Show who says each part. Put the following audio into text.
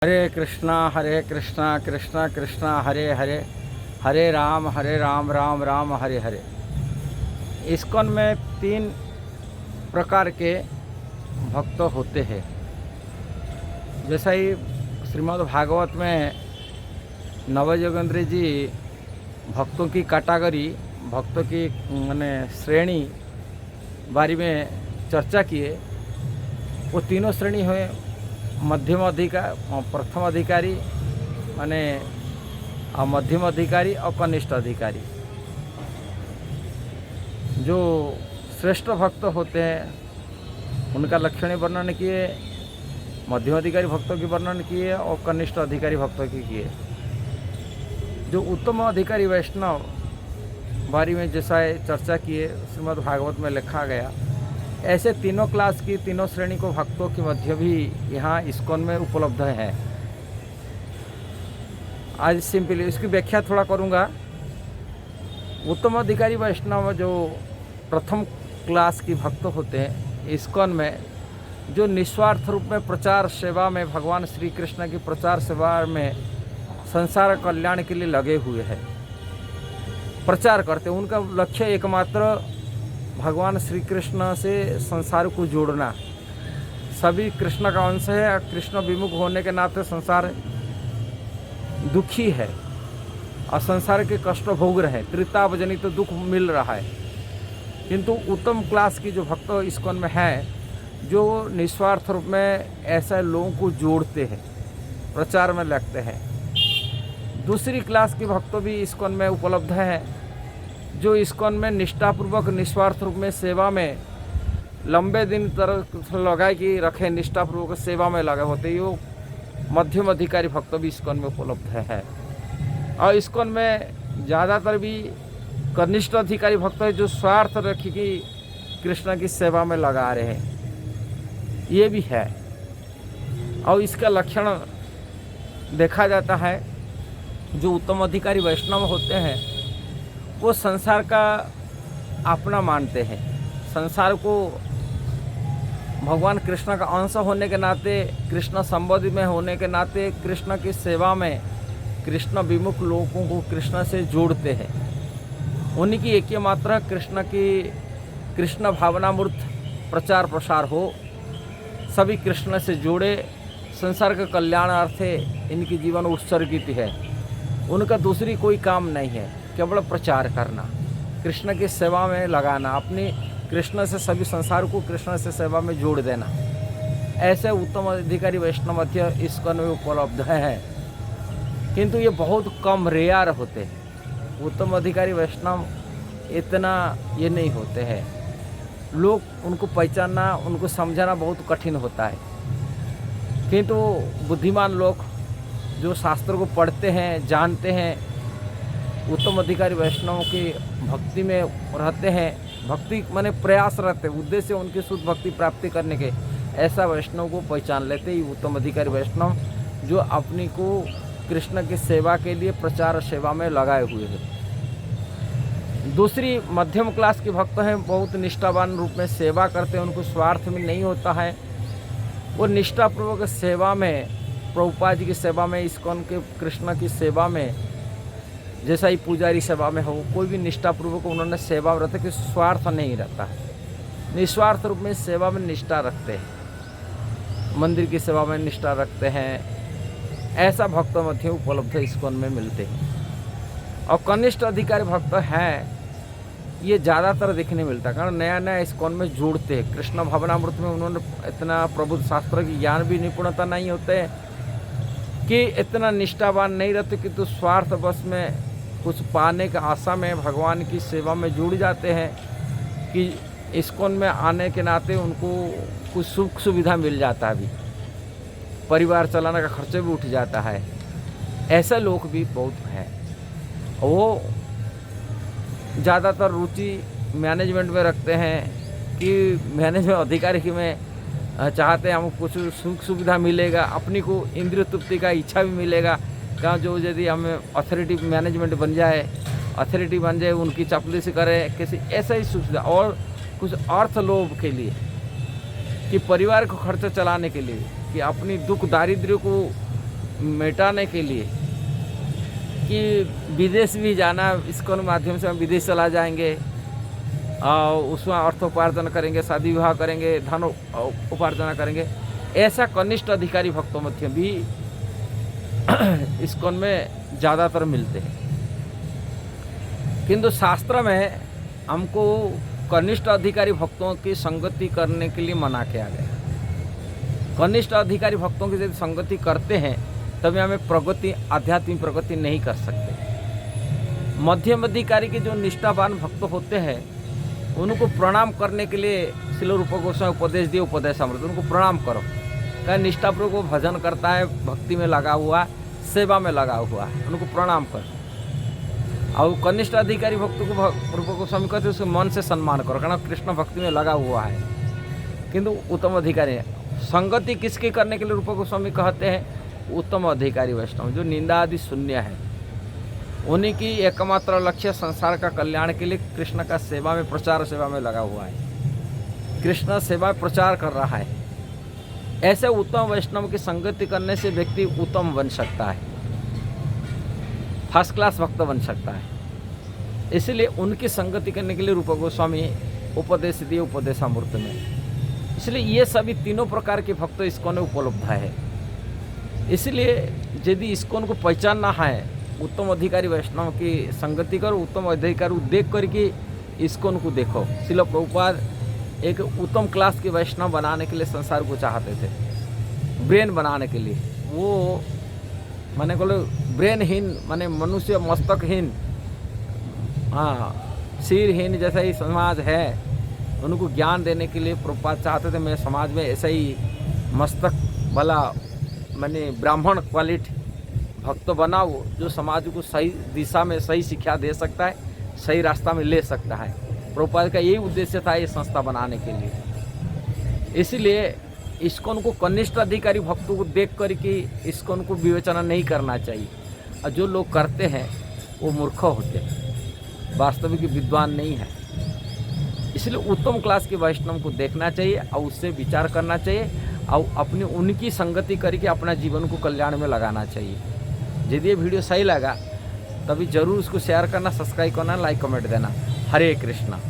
Speaker 1: हरे कृष्णा कृष्णा कृष्णा हरे हरे, हरे Ram Ram Ram Hare Hare. ISKCON में 3 प्रकार के भक्त होते हैं। जैसा ही श्रीमद् भागवत में नवयोगेंद्र जी भक्तों की कैटेगरी, भक्तों की माने श्रेणी बारे में चर्चा किए। वो तीनों श्रेणी हुए मध्यम अधिकारी, प्रथम अधिकारी माने मध्यम अधिकारी और कनिष्ठ अधिकारी। जो श्रेष्ठ भक्त होते हैं उनका लक्षण वर्णन किए, मध्यम अधिकारी भक्तों की वर्णन किए और कनिष्ठ अधिकारी भक्तों की किए। जो उत्तम अधिकारी वैष्णव बारे में जैसा चर्चा किए श्रीमद् भागवत में लिखा गया, ऐसे तीनों क्लास की, तीनों श्रेणी को भक्तों के मध्य भी यहाँ इस्कॉन में उपलब्ध है। आज सिंपली इसकी व्याख्या थोड़ा करूँगा। उत्तम अधिकारी वैष्णव जो प्रथम क्लास की भक्त होते हैं इस्कॉन में, जो निस्वार्थ रूप में प्रचार सेवा में, भगवान श्री कृष्ण की प्रचार सेवा में संसार कल्याण के लिए लगे हुए हैं, प्रचार करते हैं। उनका लक्ष्य एकमात्र भगवान श्री कृष्ण से संसार को जोड़ना। सभी कृष्ण का अंश है। कृष्ण विमुख होने के नाते संसार दुखी है और संसार के कष्ट भोग रहे हैं, त्रितापजनित तो दुख मिल रहा है। किंतु उत्तम क्लास की जो भक्त इस्कॉन में है, जो निस्वार्थ रूप में ऐसे लोगों को जोड़ते हैं, प्रचार में लगते हैं। दूसरी क्लास के भक्त भी इस्कॉन में उपलब्ध हैं, जो इस्कॉन में निष्ठापूर्वक निस्वार्थ रूप में सेवा में लंबे दिन तरह लगा कि रखे, निष्ठापूर्वक सेवा में लगे होते। ये मध्यम अधिकारी भक्त भी इस्कॉन में उपलब्ध है। और इस्कॉन में ज़्यादातर भी कनिष्ठ अधिकारी भक्त है, जो स्वार्थ रखी कि कृष्ण की सेवा में लगा रहे हैं, ये भी है। और इसका लक्षण देखा जाता है, जो उत्तम अधिकारी वैष्णव होते हैं वो संसार का अपना मानते हैं। संसार को भगवान कृष्ण का अंश होने के नाते, कृष्ण संबोधि में होने के नाते कृष्ण की सेवा में कृष्ण विमुख लोगों को कृष्ण से जोड़ते हैं। उनकी एक मात्र कृष्ण भावनामूर्त प्रचार प्रसार हो, सभी कृष्ण से जोड़े, संसार के कल्याणार्थे इनकी जीवन उत्सर्गित है। उनका दूसरी कोई काम नहीं है, केवल प्रचार करना, कृष्ण की सेवा में लगाना, अपनी कृष्ण से सभी संसार को कृष्ण से सेवा में जोड़ देना। ऐसे उत्तम अधिकारी वैष्णव मध्य इस्कॉन में उपलब्ध हैं, किंतु ये बहुत कम रेयर होते हैं। उत्तम अधिकारी वैष्णव इतना ये नहीं होते हैं। लोग उनको पहचानना, उनको समझाना बहुत कठिन होता है। किंतु बुद्धिमान लोग जो शास्त्र को पढ़ते हैं, जानते हैं, उत्तम अधिकारी वैष्णव की भक्ति में रहते हैं, भक्ति माने प्रयास रहते हैं, उद्देश्य उनकी शुद्ध भक्ति प्राप्ति करने के, ऐसा वैष्णव को पहचान लेते ही उत्तम अधिकारी वैष्णव, जो अपनी को कृष्ण की सेवा के लिए प्रचार सेवा में लगाए हुए हैं। दूसरी मध्यम क्लास के भक्त हैं, बहुत निष्ठावान रूप में सेवा करते हैं, उनको स्वार्थ में नहीं होता है। वो निष्ठापूर्वक सेवा में, प्रभुपाद जी की सेवा में, इस्कॉन के कृष्ण की सेवा में, जैसा ही पुजारी सेवा में हो, कोई भी निष्ठापूर्वक उन्होंने सेवा में रहते कि स्वार्थ नहीं रहता है, निस्वार्थ रूप में सेवा में निष्ठा रखते हैं, मंदिर की सेवा में निष्ठा रखते हैं। ऐसा भक्त मध्य उपलब्ध इस्कॉन में मिलते हैं। और कनिष्ठ अधिकारी भक्त हैं, ये ज़्यादातर देखने मिलता है, कारण नया नया इस्कॉन में जोड़ते हैं। कृष्ण भावनामृत में उन्होंने इतना प्रबुद्ध शास्त्र की ज्ञान भी निपुणता नहीं होते कि इतना निष्ठावान नहीं रहते, कि तो स्वार्थ बस में कुछ पाने का आशा में भगवान की सेवा में जुड़ जाते हैं कि इस्कॉन में आने के नाते उनको कुछ सुख सुविधा मिल जाता है, भी परिवार चलाने का खर्च भी उठ जाता है। ऐसे लोग भी बहुत हैं। वो ज़्यादातर रुचि मैनेजमेंट में रखते हैं कि मैनेजमेंट अधिकारी की में चाहते हैं हमको कुछ सुख सुविधा मिलेगा, अपनी को इंद्रिय तृप्ति का इच्छा भी मिलेगा। क्या जो यदि हमें अथॉरिटी मैनेजमेंट बन जाए, अथॉरिटी बन जाए, उनकी चापलूसी करें, किसी ऐसा ही सुविधा, और कुछ अर्थ लोभ के लिए, कि परिवार को खर्चा चलाने के लिए, कि अपनी दुख दारिद्र्य को मिटाने के लिए कि विदेश भी जाना, इस्कॉन माध्यम से हम विदेश चला जाएंगे और उसमें अर्थोपार्जन करेंगे, शादी विवाह करेंगे, धन उपार्जन करेंगे, ऐसा कनिष्ठ अधिकारी भक्तों मध्य भी इस्कॉन में ज़्यादातर मिलते हैं। किंतु शास्त्र में हमको कनिष्ठ अधिकारी भक्तों की संगति करने के लिए मना किया गया। कनिष्ठ अधिकारी भक्तों की यदि संगति करते हैं तभी हमें प्रगति, आध्यात्मिक प्रगति नहीं कर सकते। मध्यम अधिकारी के जो निष्ठावान भक्त होते हैं उनको प्रणाम करने के लिए श्रील रूप गोस्वामी उपदेश दिए, उपदेशामृत, उनको प्रणाम करो। क्या निष्ठापूर्वक वो भजन करता है, भक्ति में लगा हुआ, सेवा में लगा हुआ है, उनको प्रणाम करो। और कनिष्ठ अधिकारी भक्त को रूप गोस्वामी कहते हैं उसके मन से सम्मान करो, कारण कृष्ण भक्ति में लगा हुआ है। किंतु उत्तम अधिकारी संगति किसकी करने के लिए रूप गोस्वामी कहते हैं? उत्तम अधिकारी वैष्णव जो निंदा आदि शून्य है, उन्हीं की एकमात्र लक्ष्य संसार का कल्याण के लिए कृष्ण का सेवा में, प्रचार सेवा में लगा हुआ है, कृष्ण सेवा प्रचार कर रहा है। ऐसे उत्तम वैष्णव की संगति करने से व्यक्ति उत्तम बन सकता है, फर्स्ट क्लास भक्त बन सकता है। इसलिए उनकी संगति करने के लिए रूप गोस्वामी उपदेश दिए उपदेशामृत में। इसलिए ये सभी तीनों प्रकार के भक्त इस्कॉन में उपलब्ध है। इसलिए यदि इस्कॉन को पहचानना है, उत्तम अधिकारी वैष्णव की संगति करो, उत्तम अधिकारी देख करके इस्कॉन को देखो। श्रील प्रभुपाद एक उत्तम क्लास के वैष्णव बनाने के लिए संसार को चाहते थे, ब्रेन बनाने के लिए। वो माने बोले ब्रेनहीन, माने मनुष्य मस्तकहीन, हाँ सिरहीन जैसा ही समाज है, उनको ज्ञान देने के लिए प्रभुपाद चाहते थे मैं समाज में ऐसा ही मस्तक वाला माने ब्राह्मण क्वालिटी भक्त बनाओ जो समाज को सही दिशा में सही शिक्षा दे सकता है, सही रास्ता में ले सकता है। प्रभुपाद का यही उद्देश्य था ये संस्था बनाने के लिए। इसलिए इस्कॉन को कनिष्ठ अधिकारी भक्तों को देख कर कि इस्कॉन को विवेचना नहीं करना चाहिए, और जो लोग करते हैं वो मूर्ख होते हैं, वास्तविक विद्वान नहीं है। इसलिए उत्तम क्लास के वैष्णव को देखना चाहिए और उससे विचार करना चाहिए और अपनी उनकी संगति करके अपना जीवन को कल्याण में लगाना चाहिए। यदि ये वीडियो सही लगा तभी ज़रूर उसको शेयर करना, सब्सक्राइब करना, लाइक कमेंट देना। हरे कृष्णा।